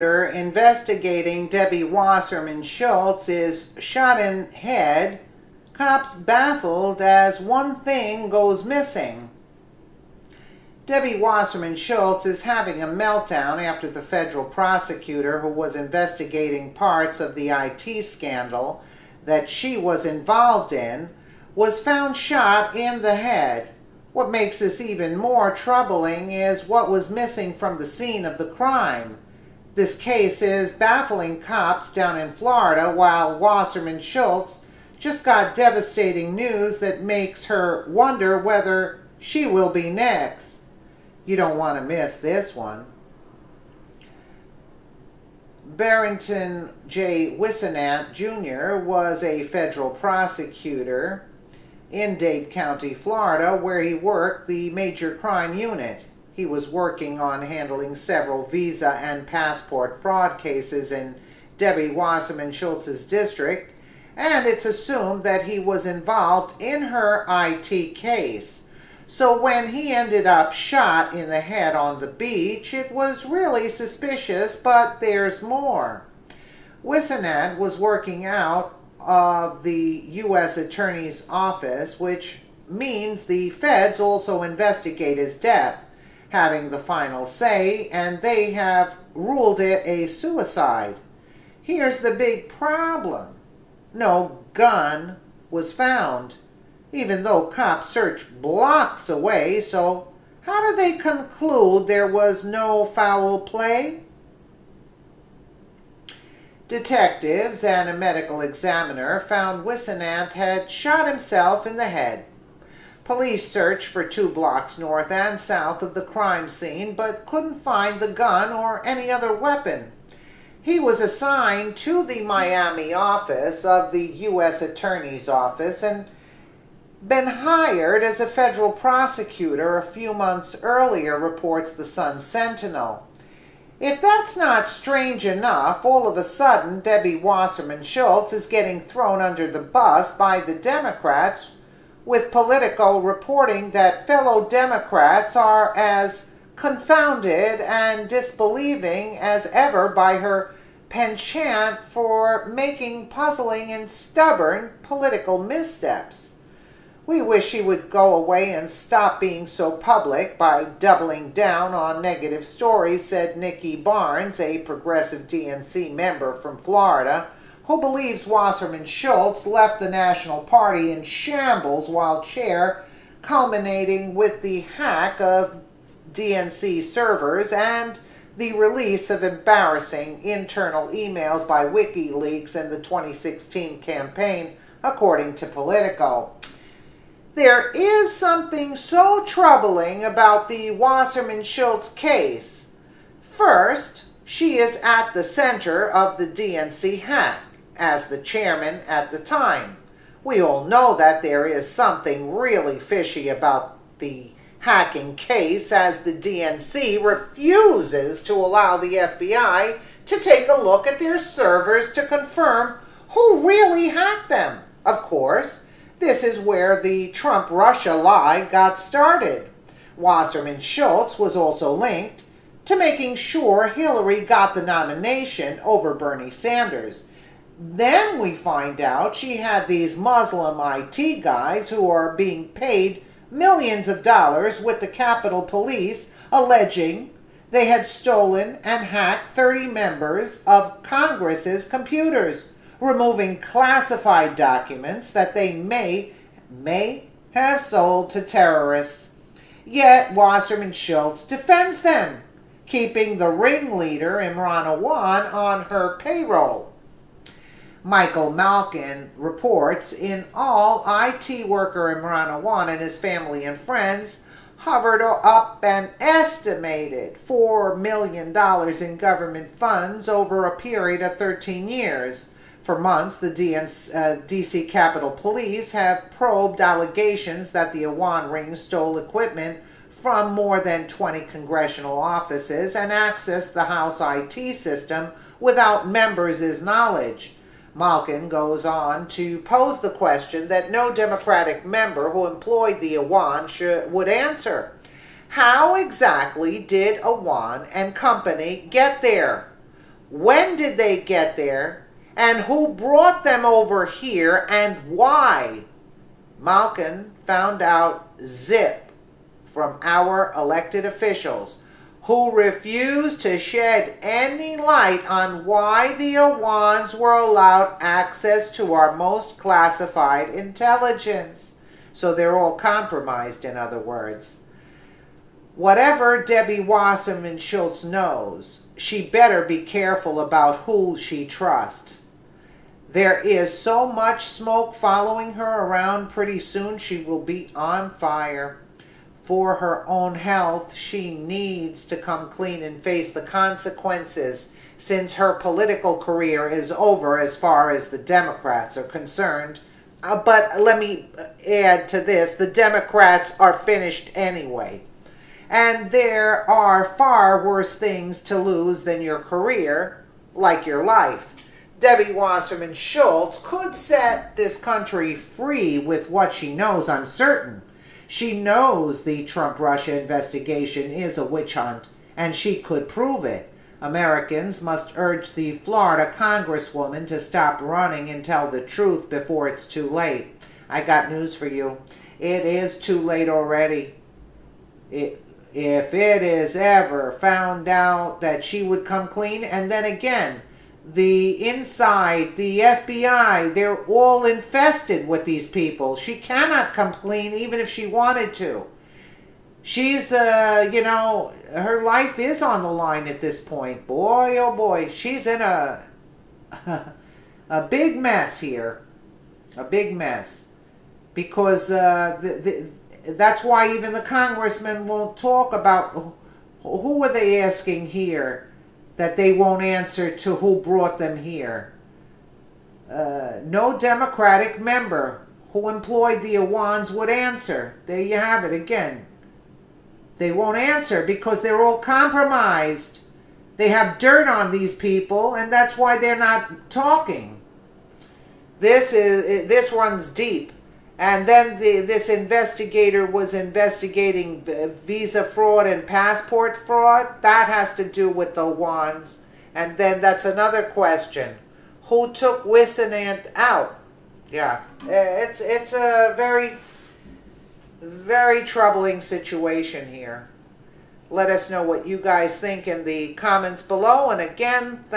Investigating Debbie Wasserman Schultz is shot in head. Cops baffled as one thing goes missing. Debbie Wasserman Schultz is having a meltdown after the federal prosecutor who was investigating parts of the IT scandal that she was involved in was found shot in the head. What makes this even more troubling is what was missing from the scene of the crime. This case is baffling cops down in Florida, while Wasserman Schultz just got devastating news that makes her wonder whether she will be next. You don't want to miss this one. Barrington J. Wissenant Jr. was a federal prosecutor in Dade County, Florida, where he worked the major crime unit. He was working on handling several visa and passport fraud cases in Debbie Wasserman Schultz's district, and it's assumed that he was involved in her IT case. So when he ended up shot in the head on the beach, it was really suspicious, but there's more. Wissenant was working out of the U.S. Attorney's Office, which means the feds also investigate his death, having the final say, and they have ruled it a suicide. Here's the big problem. No gun was found, even though cops searched blocks away, so how do they conclude there was no foul play? Detectives and a medical examiner found Wissenant had shot himself in the head. Police searched for 2 blocks north and south of the crime scene, but couldn't find the gun or any other weapon. He was assigned to the Miami office of the U.S. Attorney's Office and been hired as a federal prosecutor a few months earlier, reports the Sun-Sentinel. If that's not strange enough, all of a sudden Debbie Wasserman Schultz is getting thrown under the bus by the Democrats, with Politico reporting that fellow Democrats are as confounded and disbelieving as ever by her penchant for making puzzling and stubborn political missteps. We wish she would go away and stop being so public by doubling down on negative stories, said Nikki Barnes, a progressive DNC member from Florida, who believes Wasserman Schultz left the National Party in shambles while chair, culminating with the hack of DNC servers and the release of embarrassing internal emails by WikiLeaks in the 2016 campaign, according to Politico. There is something so troubling about the Wasserman Schultz case. First, she is at the center of the DNC hack, as the chairman at the time. We all know that there is something really fishy about the hacking case, as the DNC refuses to allow the FBI to take a look at their servers to confirm who really hacked them. Of course, this is where the Trump-Russia lie got started. Wasserman Schultz was also linked to making sure Hillary got the nomination over Bernie Sanders. Then we find out she had these Muslim IT guys who are being paid millions of dollars with the Capitol Police, alleging they had stolen and hacked 30 members of Congress's computers, removing classified documents that they may have sold to terrorists. Yet Wasserman Schultz defends them, keeping the ringleader Imran Awan on her payroll. Michael Malkin reports, in all, IT worker Imran Awan and his family and friends hovered up an estimated $4 million in government funds over a period of 13 years. For months, the D.C. Capitol Police have probed allegations that the Awan ring stole equipment from more than 20 congressional offices and accessed the House IT system without members' knowledge. Malkin goes on to pose the question that no Democratic member who employed the Awan would answer. How exactly did Awan and company get there? When did they get there? And who brought them over here and why? Malkin found out zip from our elected officials, who refused to shed any light on why the Awans were allowed access to our most classified intelligence. So they're all compromised, in other words. Whatever Debbie Wasserman Schultz knows, she better be careful about who she trusts. There is so much smoke following her around, pretty soon she will be on fire. For her own health, she needs to come clean and face the consequences, since her political career is over as far as the Democrats are concerned. But let me add to this, the Democrats are finished anyway. And there are far worse things to lose than your career, like your life. Debbie Wasserman Schultz could set this country free with what she knows, I'm certain. She knows the Trump-Russia investigation is a witch hunt, and she could prove it. Americans must urge the Florida Congresswoman to stop running and tell the truth before it's too late. I got news for you. It is too late already. If it is ever found out that she would come clean, and then again, the inside, the FBI, they're all infested with these people. She cannot come clean even if she wanted to. She's, her life is on the line at this point. Boy, oh boy, she's in a big mess here. A big mess. Because that's why even the congressmen won't talk about who are they asking here that they won't answer to who brought them here. No Democratic member who employed the Awans would answer. There you have it again. They won't answer because they're all compromised. They have dirt on these people, and that's why they're not talking. This runs deep. And then this investigator was investigating visa fraud and passport fraud. That has to do with the Awans. And then that's another question. Who took Wissenant out? Yeah, it's a very, very troubling situation here. Let us know what you guys think in the comments below. And again, thank